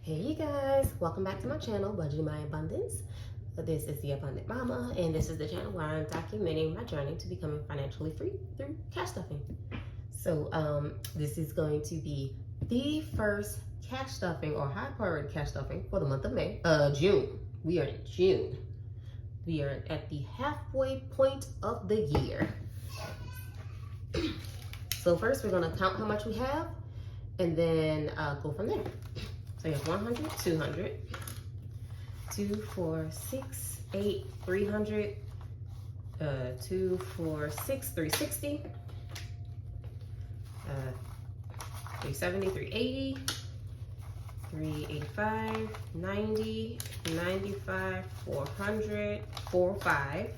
Hey you guys, welcome back to my channel, Budgeting My Abundance. This is the Abundant Mama, and this is the channel where I'm documenting my journey to becoming financially free through cash stuffing. So this is going to be the first cash stuffing or high priority cash stuffing for the month of June. We are in June. We are at the halfway point of the year. So first we're gonna count how much we have and then go from there. So you have 100, 200, 2, 4, 6, 8, 300, 2, 4, 6, 360, 370, 380, 385, 90, 95, 400, 45,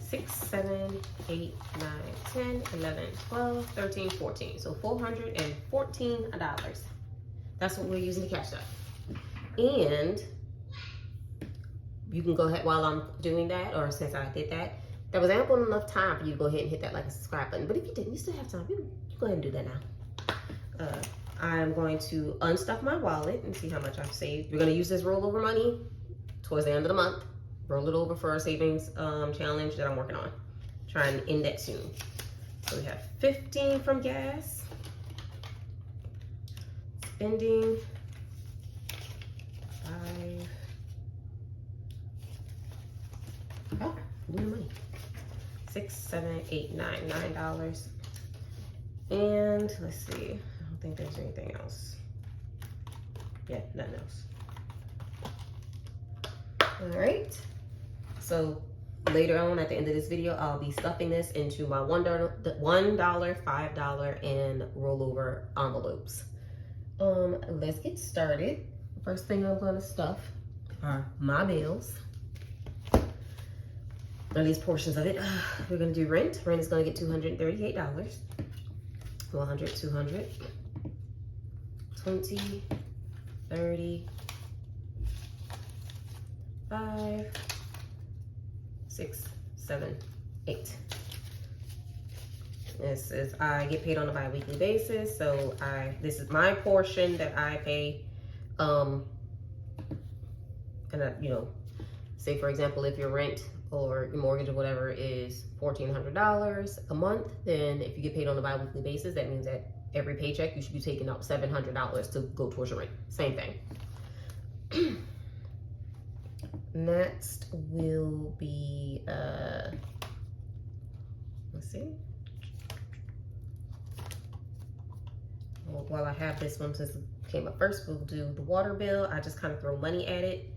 6, 7, 8, 9, 10, 11, 12, 13, 14. So $414. That's what we're using to cash stuff. And you can go ahead while I'm doing that, or since I did that, there was ample enough time for you to go ahead and hit that like and subscribe button. But if you didn't, you still have time. You go ahead and do that now. I'm going to unstuff my wallet and see how much I've saved. We're going to use this rollover money towards the end of the month. Roll it over for a savings challenge that I'm working on. Trying to end that soon. So we have 15 from gas. Spending 5. Oh, new money. 6, 7, 8, 9, $9. And let's see. I don't think there's anything else. Yeah, nothing else. All right. So later on at the end of this video, I'll be stuffing this into my $1, $5, and rollover envelopes. Let's get started. First thing I'm gonna stuff are my bills. Or at least portions of it. We're gonna do rent. Rent is gonna get $238. 100, 200, 20, 30, 5, 6, 7, 8. This is, I get paid on a bi-weekly basis, so this is my portion that I pay. And say for example, if your rent or your mortgage or whatever is $1,400 a month, then if you get paid on a bi-weekly basis, that means that every paycheck you should be taking out $700 to go towards your rent. Same thing. Next will be, let's see. Well, while I have this one, since it came up first, we'll do the water bill. I just kind of throw money at it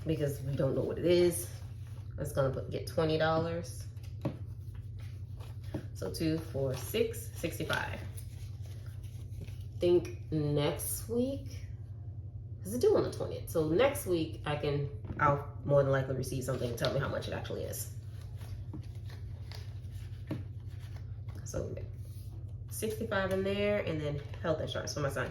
because we don't know what it is. It's gonna get $20. So 2, 4, 6, 65. I think next week, because it's due on the 20th. So next week I'll more than likely receive something to tell me how much it actually is. So 65 in there, and then health insurance for my son.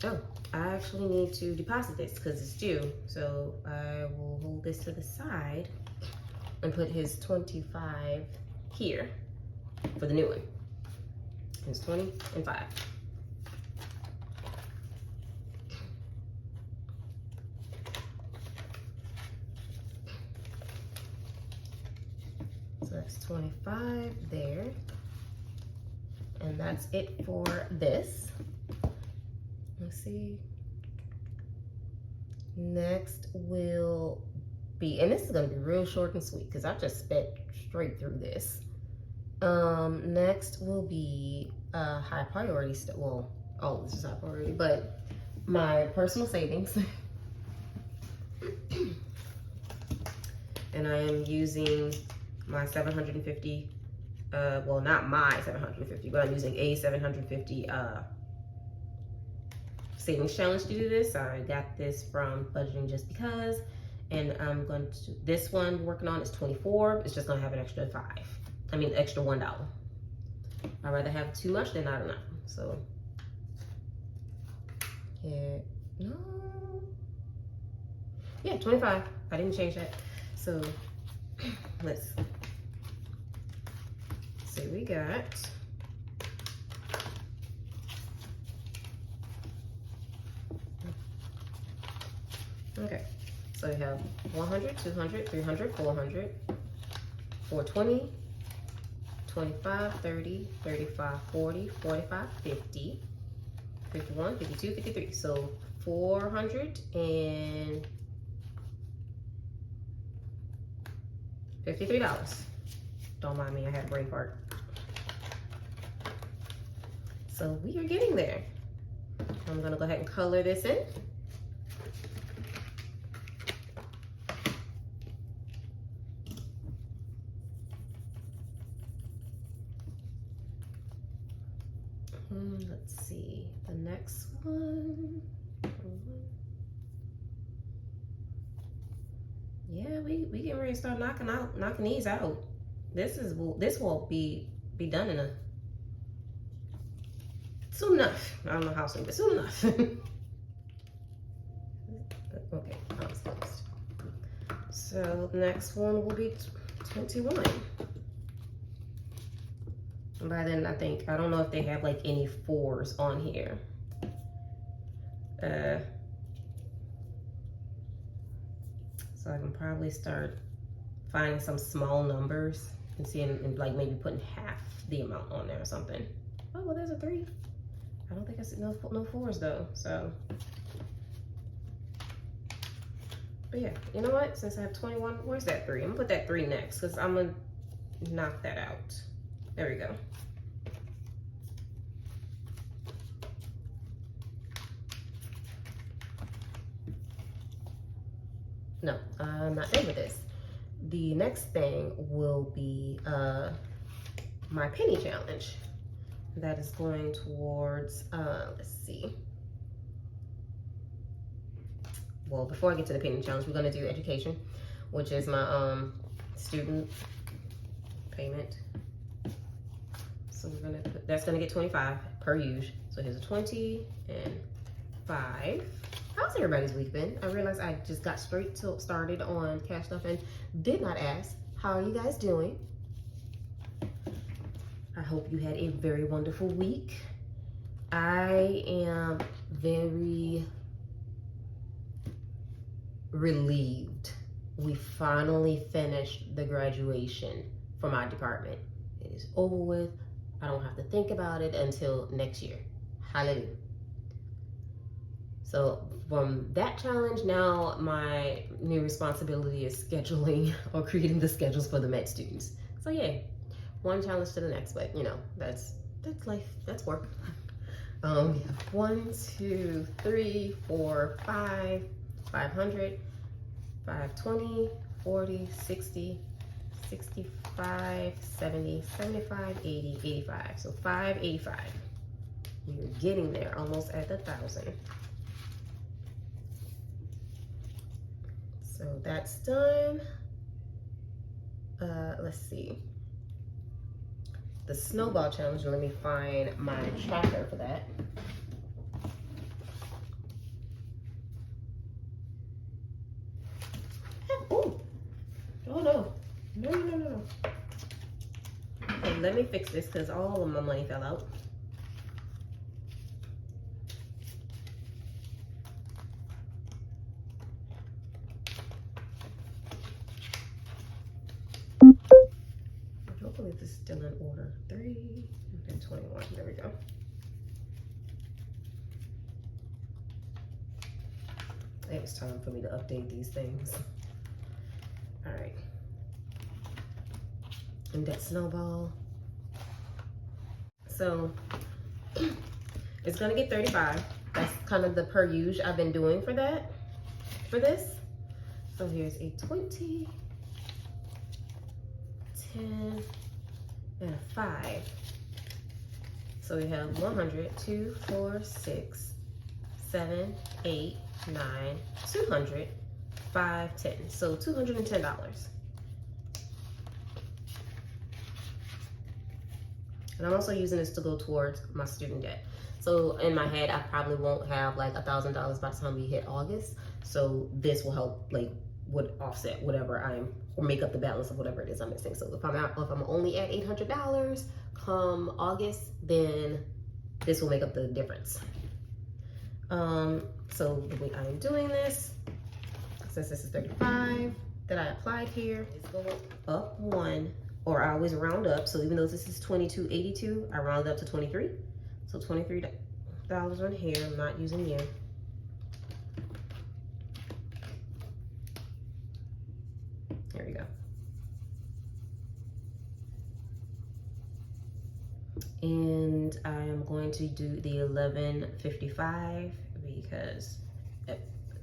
Oh, I actually need to deposit this because it's due. So I will hold this to the side and put his 25 here for the new one. It's 20 and 5. So that's 25 there. And that's it for this. Let's see. Next will be, and this is gonna be real short and sweet because I just sped straight through this. Next will be high priority stuff. Well, all this is high priority, but my personal savings. And I am using my 750, well, not my 750, but I'm using a 750 savings challenge to do this. I got this from Budgeting Just Because, and I'm going to, this one we're working on is 24. It's just gonna have an extra extra $1. I'd rather have too much than not enough. So, yeah, 25. I didn't change that. So let's see, we got Okay, so we have 100, 200, 300, 400, 420, 25, 30, 35, 40, 45, 50, 51, 52, 53. So $453. Don't mind me, I had a brain fart. So we are getting there. I'm gonna go ahead and color this in. Let's see, the next one. Yeah, we getting ready to start knocking these out. This will be done in a soon enough. I don't know how soon, but soon enough. Okay, almost closed. So the next one will be 21. By then, I don't know if they have like any 4s on here. So I can probably start finding some small numbers and seeing, and like maybe putting half the amount on there or something. Oh, well, there's a 3. I don't think I see no 4s though, so. But yeah, you know what? Since I have 21, where's that 3? I'm gonna put that 3 next because I'm gonna knock that out. There we go. No, I'm not done with this. The next thing will be my penny challenge. That is going towards, let's see. Well, before I get to the penny challenge, we're gonna do education, which is my student payment. So we're gonna put, that's gonna get 25 per use. So here's a 20 and 5. How's everybody's week been? I realized I just got straight to started on Cash Stuff and did not ask, how are you guys doing? I hope you had a very wonderful week. I am very relieved. We finally finished the graduation for my department. It is over with. I don't have to think about it until next year. Hallelujah. So from that challenge, now my new responsibility is scheduling or creating the schedules for the med students. So yeah, one challenge to the next, but you know, that's life, that's work. We have 1, 2, 3, 4, 5, 500, 520, 40, 60, 65, 70, 75, 80, 85. So 585. We're getting there, almost at 1,000. So that's done. Let's see. The snowball challenge, let me find my tracker for that. Oh, oh no. No. Okay, let me fix this because all of my money fell out. Hopefully this is still in order. 3 and 21. There we go. It was time for me to update these things. All right. And that snowball. So it's gonna get 35. That's kind of the per use I've been doing for that, for this. So here's a 20, 10, and a 5. So we have 100, 2, 4, 6, 7, 8, 9, 200, 5, 10. So $210. And I'm also using this to go towards my student debt. So in my head, I probably won't have like $1,000 by the time we hit August. So this will help, like, would offset whatever or make up the balance of whatever it is I'm missing. So if I'm only at $800 come August, then this will make up the difference. So the way I am doing this since this is 35 that I applied here, it's going up 1, or I always round up. So even though this is $22.82, I round up to 23. So $23 on here. I'm not using yen. There we go. And I am going to do the 11.55 because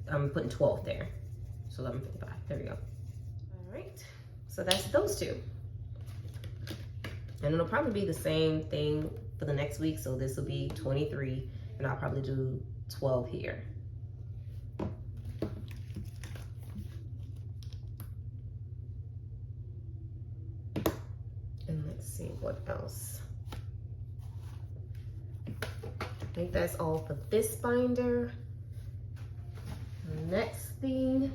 I'm putting 12 there. So 11.55, there we go. All right, so that's those two. And it'll probably be the same thing for the next week. So this will be 23 and I'll probably do 12 here. And let's see what else. I think that's all for this binder. Next thing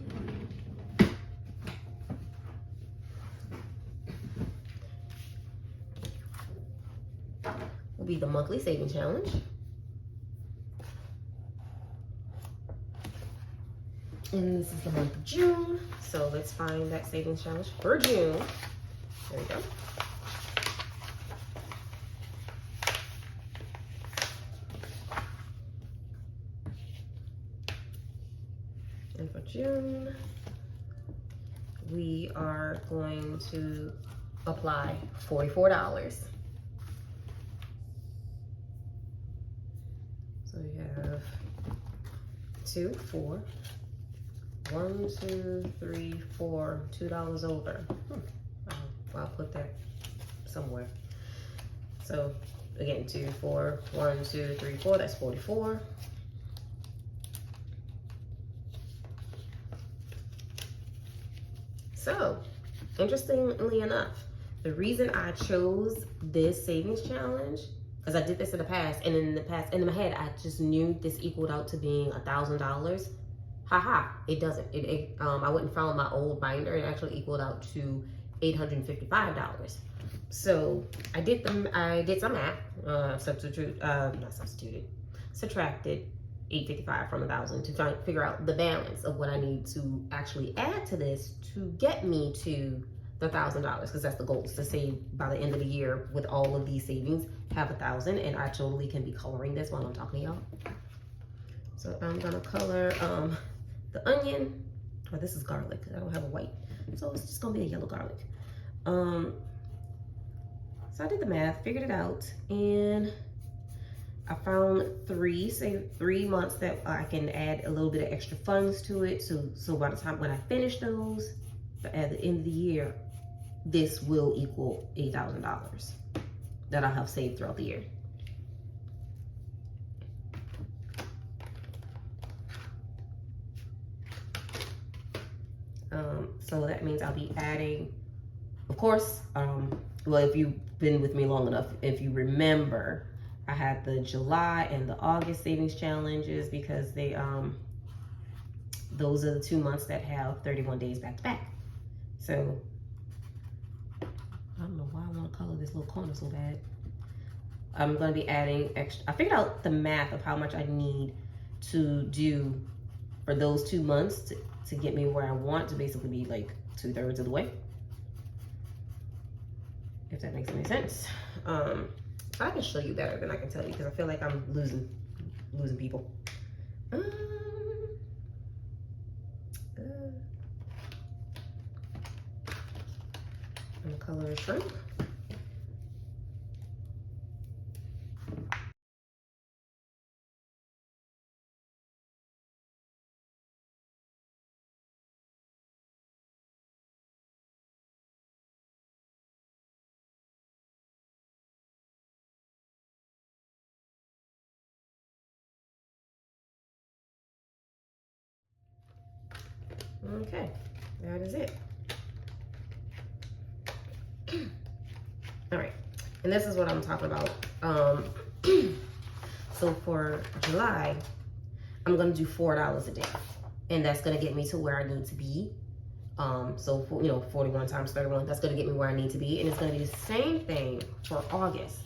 will be the monthly saving challenge. And this is the month of June. So let's find that savings challenge for June. There we go. And for June, we are going to apply $44. So we have 2, 4, 1, 2, 3, 4, $2 over. Well, I'll put that somewhere. So again, 2, 4, 1, 2, 3, 4, that's 44. So, interestingly enough, the reason I chose this savings challenge, because I did this in the past, and in my head, I just knew this equaled out to being $1,000. Haha, it doesn't. I went and found my old binder, and it actually equaled out to $855. So I did some math, subtracted $855 from $1,000 to figure out the balance of what I need to actually add to this to get me to the $1,000, because that's the goal, is to save by the end of the year with all of these savings, have $1,000, and I totally can be coloring this while I'm talking to y'all. So I'm gonna color the onion. Oh, this is garlic. I don't have a white, so it's just gonna be a yellow garlic. So I did the math, figured it out, and I found 3 months that I can add a little bit of extra funds to it. So by the time when I finish those, at the end of the year, this will equal $8,000 that I have saved throughout the year. So that means I'll be adding, of course, well, if you've been with me long enough, if you remember, I had the July and the August savings challenges because they, those are the 2 months that have 31 days back to back. So I don't know why I want to color this little corner so bad. I'm going to be adding extra. I figured out the math of how much I need to do for those 2 months to get me where I want to basically be, like 2/3 of the way. If that makes any sense. I can show you better than I can tell you because I feel like I'm losing people. I'm gonna color a shrimp. Okay, that is it. All right, and this is what I'm talking about. So for July, I'm gonna do $4 a day, and that's gonna get me to where I need to be. So for, 41 times 31, that's gonna get me where I need to be, and it's gonna be the same thing for August,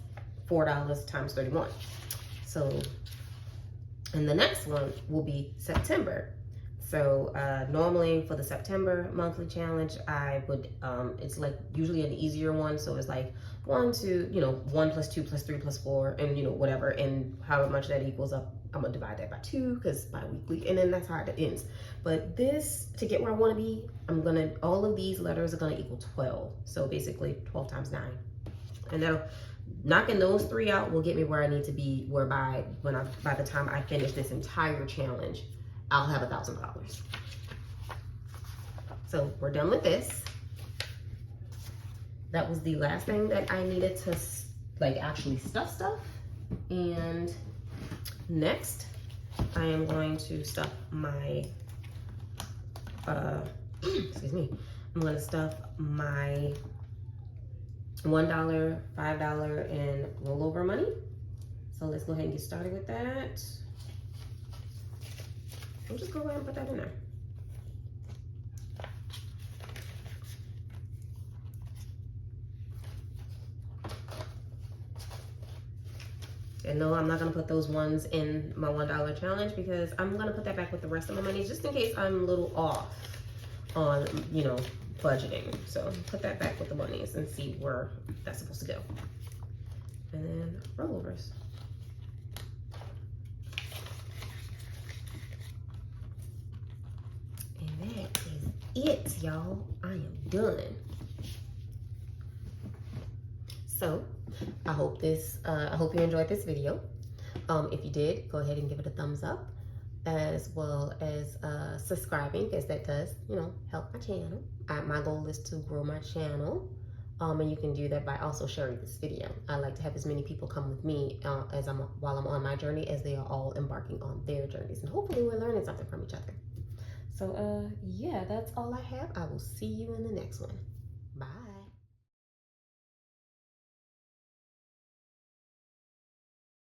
$4 times 31. So, and the next one will be September. So normally for the September monthly challenge, I would, it's like usually an easier one. So it's like 1, 2, 1 plus 2 plus 3 plus 4, and whatever, and however much that equals up, I'm gonna divide that by 2 because bi-weekly, and then that's how it ends. But this, to get where I want to be, all of these letters are gonna equal 12. So basically 12 times 9, and now knocking those 3 out will get me where I need to be. Whereby by the time I finish this entire challenge, I'll have $1,000. So we're done with this. That was the last thing that I needed to actually stuff. And next, I am going to stuff my, excuse me, I'm gonna stuff my $1, $5, and rollover money. So let's go ahead and get started with that. I'll just go ahead and put that in there. And no, I'm not gonna put those ones in my $1 challenge because I'm gonna put that back with the rest of my money just in case I'm a little off on, budgeting. So put that back with the monies and see where that's supposed to go. And then rollovers. And that is it, y'all. I am done. So I hope you enjoyed this video. If you did, go ahead and give it a thumbs up, as well as subscribing, because that does, help my channel. My goal is to grow my channel, and you can do that by also sharing this video. I like to have as many people come with me while I'm on my journey as they are all embarking on their journeys, and hopefully we're learning something from each other. So yeah, that's all I have. I will see you in the next one.